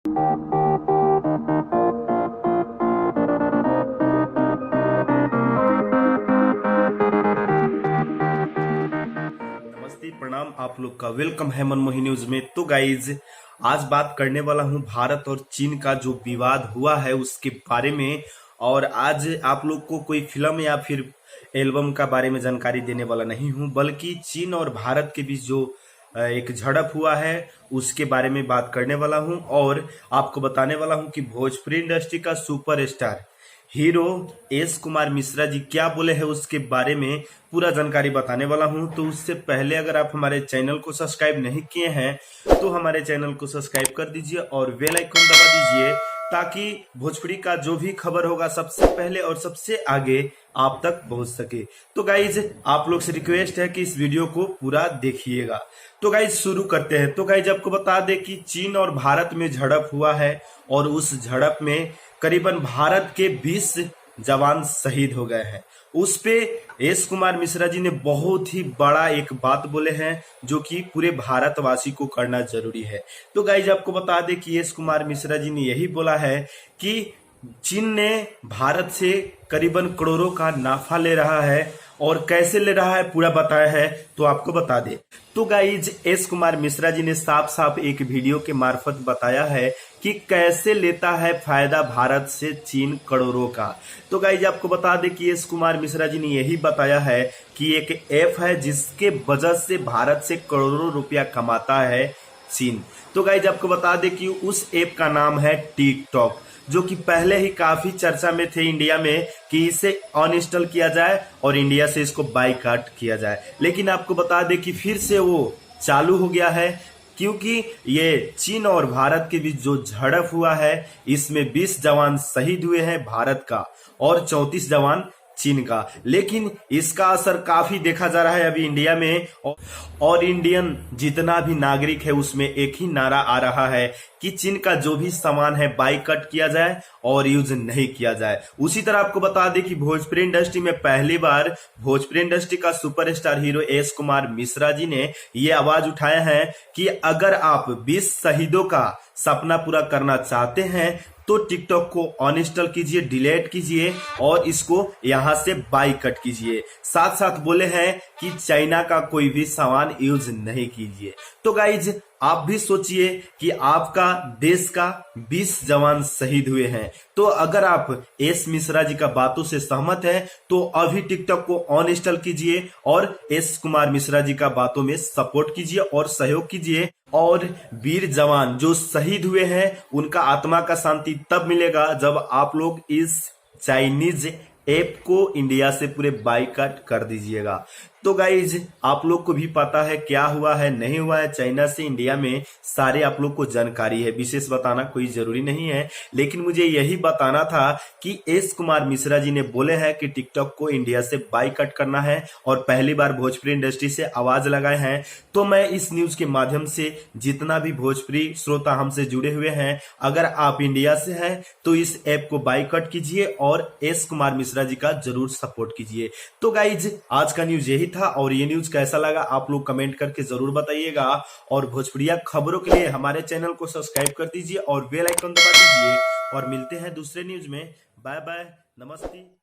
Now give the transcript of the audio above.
नमस्ते, प्रणाम आप लोग का। वेलकम है मनमोही न्यूज में। तो गाइज, आज बात करने वाला हूं भारत और चीन का जो विवाद हुआ है उसके बारे में। और आज आप लोग को कोई फिल्म या फिर एल्बम का बारे में जानकारी देने वाला नहीं हूं, बल्कि चीन और भारत के बीच जो एक झड़प हुआ है उसके बारे में बात करने वाला हूं। और आपको बताने वाला हूं कि भोजपुरी इंडस्ट्री का superstar hero S Kumar Mishra ji क्या बोले हैं उसके बारे में पूरा जानकारी बताने वाला हूं। तो उससे पहले अगर आप हमारे चैनल को सब्सक्राइब नहीं किए हैं तो हमारे चैनल को सब्सक्राइब कर दीजिए और बेल आइकन दबा दीजिए, ताकि भोजपुरी का जो भी खबर होगा सबसे पहले और सबसे आगे आप तक पहुंच सके। तो गाइज, आप लोग से रिक्वेस्ट है कि इस वीडियो को पूरा देखिएगा। तो गाइज, शुरू करते हैं। तो गाइज, आपको बता दें कि चीन और भारत में झड़प हुआ है और उस झड़प में करीबन भारत के 20 जवान शहीद हो गए हैं। उस पे एस कुमार मिश्रा जी ने बहुत ही बड़ा एक बात बोले हैं जो कि पूरे भारतवासी को करना जरूरी है। तो गाइज, आपको बता दें कि एस कुमार मिश्रा जी ने यही बोला है कि चीन ने भारत से करीबन करोड़ों का नाफा ले रहा है और कैसे ले रहा है पूरा बताया है, तो आपको बता दे। तो गाइज, एस कुमार मिश्रा जी ने साफ साफ एक वीडियो के मार्फत बताया है कि कैसे लेता है फायदा भारत से चीन करोड़ों का। तो गाइज, आपको बता दें कि एस कुमार मिश्रा जी ने यही बताया है कि एक ऐप है जिसके वजह से भारत से करोड़ों रुपया कमाता है चीन। तो गाइज, आपको बता दें कि उस ऐप का नाम है टिकटॉक, जो कि पहले ही काफी चर्चा में थे इंडिया में कि इसे अनइंस्टॉल किया जाए और इंडिया से इसको बाइकआउट किया जाए। लेकिन आपको बता दें कि फिर से वो चालू हो गया है, क्योंकि ये चीन और भारत के बीच जो झड़प हुआ है इसमें 20 जवान शहीद हुए हैं भारत का और 34 जवान चीन का। लेकिन इसका असर काफी देखा जा रहा है अभी इंडिया में, और इंडियन जितना भी नागरिक है उसमें एक ही नारा आ रहा है कि चीन का जो भी सामान है बाइकआउट किया जाए और यूज नहीं किया जाए। उसी तरह आपको बता दें कि भोजपुरी इंडस्ट्री में पहली बार भोजपुरी इंडस्ट्री का superstar hero S Kumar Mishra ji ने ये आवाज उठाया है कि अगर आप 20 शहीदों का सपना पूरा करना चाहते हैं तो टिकटॉक को अनइंस्टॉल कीजिए, डिलीट कीजिए और इसको यहां से बाइकआउट कीजिए। साथ साथ बोले हैं कि चाइना का कोई भी सामान यूज नहीं कीजिए। तो गाइज, आप भी सोचिए कि आपका देश का 20 जवान शहीद हुए हैं। तो अगर आप एस मिश्रा जी का बातों से सहमत हैं तो अभी टिकटॉक को अनइंस्टॉल कीजिए और एस कुमार मिश्रा जी का बातों में सपोर्ट कीजिए और सहयोग कीजिए। और वीर जवान जो शहीद हुए हैं उनका आत्मा का शांति तब मिलेगा जब आप लोग इस चाइनीज ऐप को इंडिया से पूरे बाइकआउट कर दीजिएगा। तो गाइज, आप लोग को भी पता है क्या हुआ है नहीं हुआ है चाइना से इंडिया में, सारे आप लोग को जानकारी है, विशेष बताना कोई जरूरी नहीं है। लेकिन मुझे यही बताना था कि एस कुमार मिश्रा जी ने बोले हैं कि टिकटॉक को इंडिया से बाइकआउट करना है और पहली बार भोजपुरी इंडस्ट्री से आवाज लगाए हैं। तो मैं इस न्यूज के माध्यम से जितना भी भोजपुरी श्रोता हमसे जुड़े हुए हैं, अगर आप इंडिया से हैं तो इस ऐप को बाइकआउट कीजिए और एस कुमार मिश्रा जी का जरूर सपोर्ट कीजिए। तो गाइज, आज का न्यूज यही था और ये न्यूज कैसा लगा आप लोग कमेंट करके जरूर बताइएगा। और भोजपुरिया खबरों के लिए हमारे चैनल को सब्सक्राइब कर दीजिए और बेल आइकन दबा दीजिए। और मिलते हैं दूसरे न्यूज में। बाय बाय, नमस्ते।